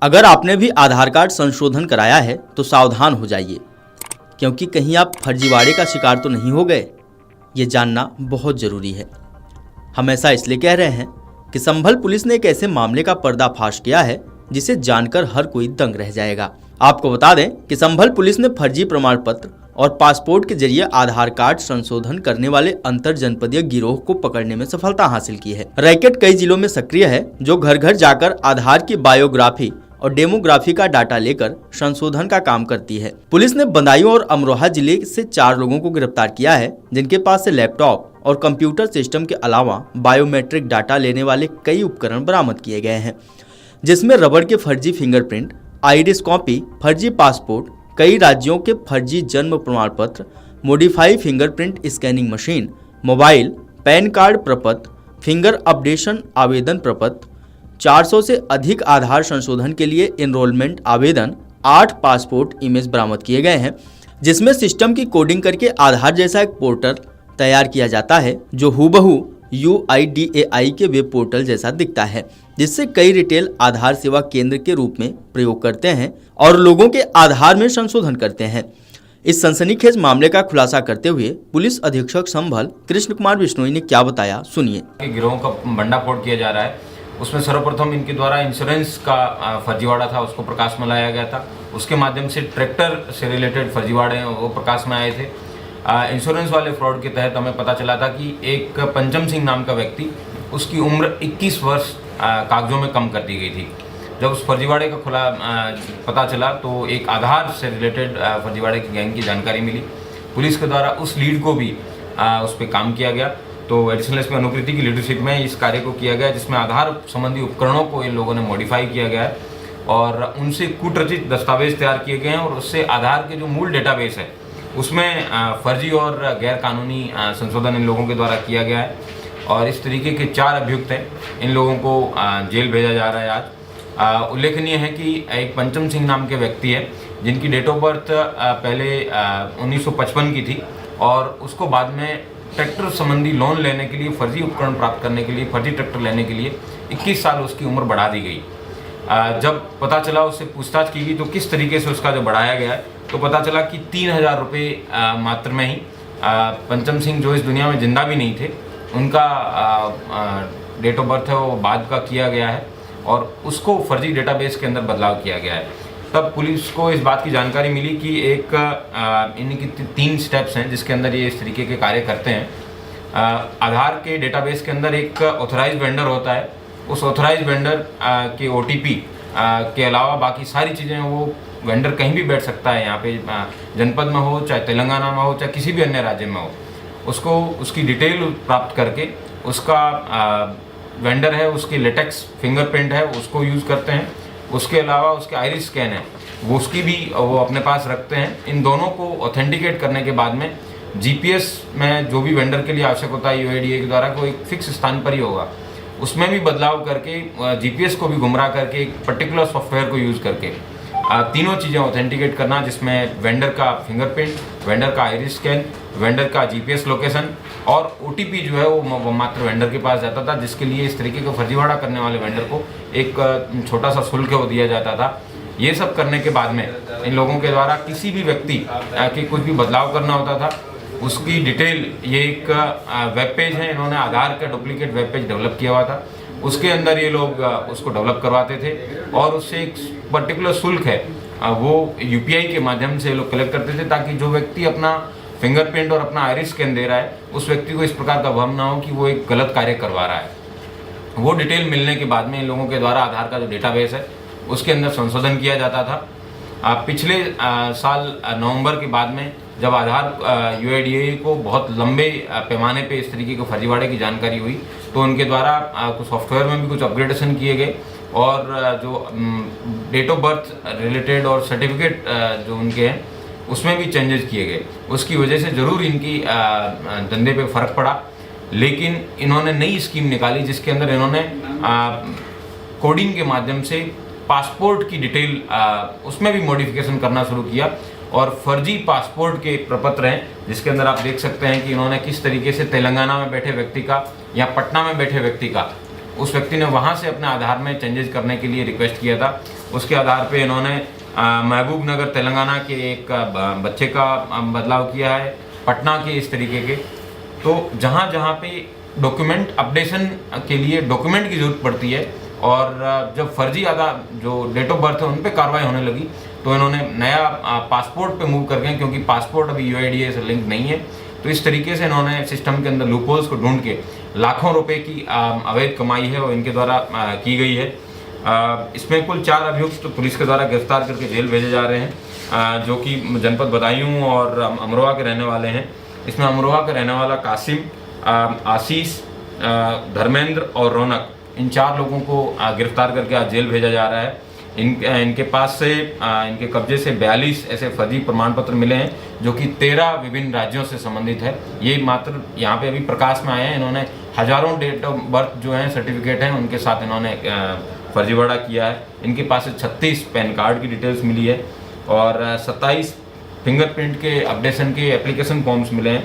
अगर आपने भी आधार कार्ड संशोधन कराया है तो सावधान हो जाइए, क्योंकि कहीं आप फर्जीवाड़े का शिकार तो नहीं हो गए। ये जानना बहुत ज़रूरी है। हम ऐसा इसलिए कह रहे हैं कि संभल पुलिस ने एक ऐसे मामले का पर्दाफाश किया है जिसे जानकर हर कोई दंग रह जाएगा। आपको बता दें कि संभल पुलिस ने फर्जी प्रमाण पत्र और पासपोर्ट के जरिए आधार कार्ड संशोधन करने वाले अंतर जनपदीय गिरोह को पकड़ने में सफलता हासिल की है। रैकेट कई जिलों में सक्रिय है, जो घर घर जाकर आधार की बायोग्राफी और डेमोग्राफी का डाटा लेकर संशोधन का काम करती है। पुलिस ने बदायूं और अमरोहा जिले से 4 लोगों को गिरफ्तार किया है, जिनके पास से लैपटॉप और कंप्यूटर सिस्टम के अलावा बायोमेट्रिक डाटा लेने वाले कई उपकरण बरामद किए गए हैं, जिसमें रबड़ के फर्जी फिंगरप्रिंट, आइरिस कॉपी, फर्जी पासपोर्ट, कई राज्यों के फर्जी जन्म प्रमाण पत्र, modify fingerprint scanning machine, mobile, pan card प्रपत्र, फिंगर अपडेशन आवेदन प्रपत्र, 400 से अधिक आधार संशोधन के लिए एनरोलमेंट आवेदन, 8 पासपोर्ट इमेज बरामद किए गए हैं, जिसमें सिस्टम की कोडिंग करके आधार जैसा एक पोर्टल तैयार किया जाता है, जो हूबहू UIDAI के वेब पोर्टल जैसा दिखता है, जिससे कई रिटेल आधार सेवा केंद्र के रूप में प्रयोग करते हैं और लोगों के आधार में संशोधन करते हैं। इस सनसनीखेज मामले का खुलासा करते हुए पुलिस अधीक्षक संभल कृष्ण कुमार बिश्नोई ने क्या बताया, सुनिए। गिरोह का भंडाफोड़ किया जा रहा है। उसमें सर्वप्रथम इनके द्वारा इंश्योरेंस का फर्जीवाड़ा था, उसको प्रकाश में लाया गया था। उसके माध्यम से ट्रैक्टर से रिलेटेड फर्जीवाड़े वो प्रकाश में आए थे। इंश्योरेंस वाले फ्रॉड के तहत हमें पता चला था कि एक पंचम सिंह नाम का व्यक्ति, उसकी उम्र 21 वर्ष कागजों में कम कर दी गई थी। जब उस फर्जीवाड़े का पता चला तो एक आधार से रिलेटेड फर्जीवाड़े की गैंग की जानकारी मिली। पुलिस के द्वारा उस लीड को भी उस पर काम किया गया। तो एडिशनल एसपी अनुकृति की लीडरशिप में इस कार्य को किया गया, जिसमें आधार संबंधी उपकरणों को इन लोगों ने मॉडिफाई किया गया है और उनसे कूटरचित दस्तावेज तैयार किए गए हैं और उससे आधार के जो मूल डेटाबेस है उसमें फर्जी और गैर कानूनी संशोधन इन लोगों के द्वारा किया गया है। और इस तरीके के 4 अभियुक्त हैं, इन लोगों को जेल भेजा जा रहा है आज। उल्लेखनीय है कि एक पंचम सिंह नाम के व्यक्ति है, जिनकी डेट ऑफ बर्थ पहले 1955 की थी और उसको बाद में ट्रैक्टर संबंधी लोन लेने के लिए, फर्जी उपकरण प्राप्त करने के लिए, फर्जी ट्रैक्टर लेने के लिए 21 साल उसकी उम्र बढ़ा दी गई। जब पता चला, उससे पूछताछ की गई तो किस तरीके से उसका जो बढ़ाया गया है, तो पता चला कि 3000 रुपये मात्र में ही पंचम सिंह, जो इस दुनिया में जिंदा भी नहीं थे, उनका डेट ऑफ बर्थ है वो बाद का किया गया है और उसको फर्जी डेटाबेस के अंदर बदलाव किया गया है। तब पुलिस को इस बात की जानकारी मिली कि एक इनकी 3 स्टेप्स हैं जिसके अंदर ये इस तरीके के कार्य करते हैं। आधार के डेटाबेस के अंदर एक ऑथराइज्ड वेंडर होता है। उस ऑथराइज्ड वेंडर के OTP के अलावा बाकी सारी चीज़ें, वो वेंडर कहीं भी बैठ सकता है, यहाँ पे जनपद में हो, चाहे तेलंगाना में हो, चाहे किसी भी अन्य राज्य में हो, उसको उसकी डिटेल प्राप्त करके उसका वेंडर है, उसकी लेटेक्स फिंगरप्रिंट है, उसको यूज़ करते हैं। उसके अलावा उसके आइरिस स्कैन है, वो उसकी भी वो अपने पास रखते हैं। इन दोनों को ऑथेंटिकेट करने के बाद में GPS में जो भी वेंडर के लिए आवश्यक होता है UIDAI के द्वारा, कोई एक फिक्स स्थान पर ही होगा, उसमें भी बदलाव करके GPS को भी गुमराह करके एक पर्टिकुलर सॉफ्टवेयर को यूज़ करके तीनों चीज़ें ऑथेंटिकेट करना, जिसमें वेंडर का फिंगरप्रिंट, वेंडर का आइरिस स्कैन, वेंडर का GPS लोकेशन और OTP जो है वो मात्र वेंडर के पास जाता था, जिसके लिए इस तरीके का फर्जीवाड़ा करने वाले वेंडर को एक छोटा सा शुल्क वो दिया जाता था। ये सब करने के बाद में इन लोगों के द्वारा किसी भी व्यक्ति के कुछ भी बदलाव करना होता था, उसकी डिटेल, ये एक वेब पेज है, इन्होंने आधार का डुप्लीकेट वेब पेज डेवलप किया हुआ था, उसके अंदर ये लोग उसको डेवलप करवाते थे और उससे एक पर्टिकुलर शुल्क है वो UPI के माध्यम से लोग कलेक्ट करते थे, ताकि जो व्यक्ति अपना फिंगरप्रिंट और अपना आइरिस स्कैन दे रहा है, उस व्यक्ति को इस प्रकार का भ्रम ना हो कि वो एक गलत कार्य करवा रहा है। वो डिटेल मिलने के बाद में इन लोगों के द्वारा आधार का जो डेटाबेस है उसके अंदर संशोधन किया जाता था। पिछले साल नवंबर के बाद में जब आधार UIDAI को बहुत लंबे पैमाने पे इस तरीके के फर्जीवाड़े की जानकारी हुई, तो उनके द्वारा कुछ सॉफ्टवेयर में भी कुछ अपग्रेडेशन किए गए और जो डेट ऑफ बर्थ रिलेटेड और सर्टिफिकेट जो उनके हैं उसमें भी चेंजेस किए गए। उसकी वजह से ज़रूर इनकी धंधे पे फ़र्क पड़ा, लेकिन इन्होंने नई स्कीम निकाली जिसके अंदर इन्होंने कोडिंग के माध्यम से पासपोर्ट की डिटेल उसमें भी मॉडिफिकेशन करना शुरू किया और फर्जी पासपोर्ट के प्रपत्र हैं, जिसके अंदर आप देख सकते हैं कि इन्होंने किस तरीके से तेलंगाना में बैठे व्यक्ति का या पटना में बैठे व्यक्ति का, उस व्यक्ति ने वहाँ से अपने आधार में चेंजेस करने के लिए रिक्वेस्ट किया था उसके आधार पे इन्होंने महबूब नगर तेलंगाना के एक बच्चे का बदलाव किया है, पटना के इस तरीके के। तो जहाँ जहाँ पे डॉक्यूमेंट अपडेशन के लिए डॉक्यूमेंट की ज़रूरत पड़ती है और जब फर्जी आधार जो डेट ऑफ बर्थ है उन पे कार्रवाई होने लगी, तो इन्होंने नया पासपोर्ट पे मूव कर गए, क्योंकि पासपोर्ट अभी UIDAI से लिंक नहीं है। तो इस तरीके से इन्होंने सिस्टम के अंदर लूपहोल्स को ढूंढ के लाखों रुपए की अवैध कमाई है वो इनके द्वारा की गई है। इसमें कुल 4 अभियुक्त पुलिस के द्वारा गिरफ्तार करके जेल भेजे जा रहे हैं, जो कि जनपद बदायूं और अमरोहा के रहने वाले हैं। इसमें अमरोहा का रहने वाला कासिम, आशीष, धर्मेंद्र और रौनक, इन 4 लोगों को गिरफ्तार करके आज जेल भेजा जा रहा है। इनके पास से इनके कब्जे से 42 ऐसे फर्जी प्रमाण पत्र मिले हैं, जो कि 13 विभिन्न राज्यों से संबंधित है। ये मात्र यहाँ पे अभी प्रकाश में आए हैं। इन्होंने हजारों डेट ऑफ बर्थ जो हैं सर्टिफिकेट हैं उनके साथ इन्होंने फर्जीवाड़ा किया है। इनके पास से 36 पैन कार्ड की डिटेल्स मिली है और 27 फिंगरप्रिंट के अपडेशन के एप्लीकेशन फॉर्म्स मिले हैं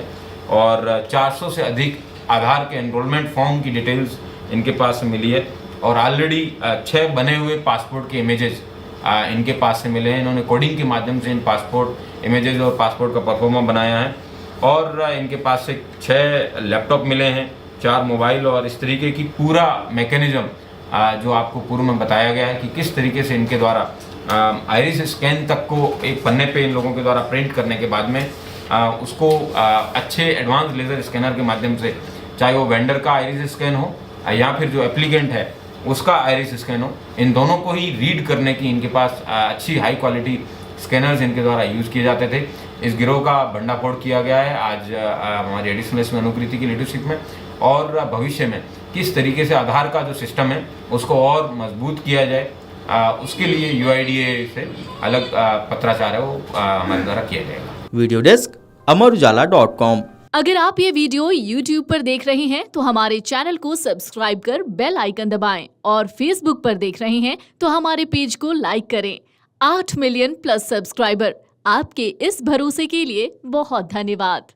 और 400 से अधिक आधार के एनरोलमेंट फॉर्म की डिटेल्स इनके पास से मिली है और ऑलरेडी 6 बने हुए पासपोर्ट के इमेजेस इनके पास से मिले हैं। इन्होंने कोडिंग के माध्यम से इन पासपोर्ट इमेजेस और पासपोर्ट का परफॉर्मा बनाया है और इनके पास से 6 लैपटॉप मिले हैं, 4 मोबाइल और इस तरीके की पूरा मैकेनिज्म जो आपको पूर्व में बताया गया है कि किस तरीके से इनके द्वारा आइरिस स्कैन तक को एक पन्ने पे इन लोगों के द्वारा प्रिंट करने के बाद में उसको अच्छे एडवांस लेज़र स्कैनर के माध्यम से, चाहे वो वेंडर का आइरिस स्कैन हो या फिर जो एप्लीकेंट है उसका आइरिस स्कैन हो, इन दोनों को ही रीड करने की इनके पास अच्छी हाई क्वालिटी स्कैनर्स इनके द्वारा यूज़ किए जाते थे। इस गिरोह का भंडाफोड़ किया गया है आज हमारी एडिशनल एसपी अनुकृति की लीडरशिप में और भविष्य में किस तरीके से आधार का जो सिस्टम है उसको और मजबूत किया जाए, उसके लिए UIDAI से अलग पत्राचार है वो हमारे द्वारा किया जाएगा। Video desk amarujala.com। अगर आप ये वीडियो YouTube पर देख रहे हैं तो हमारे चैनल को सब्सक्राइब कर बेल आइकन दबाएं और Facebook पर देख रहे हैं तो हमारे पेज को लाइक करें। 8 मिलियन प्लस सब्सक्राइबर, आपके इस भरोसे के लिए बहुत धन्यवाद।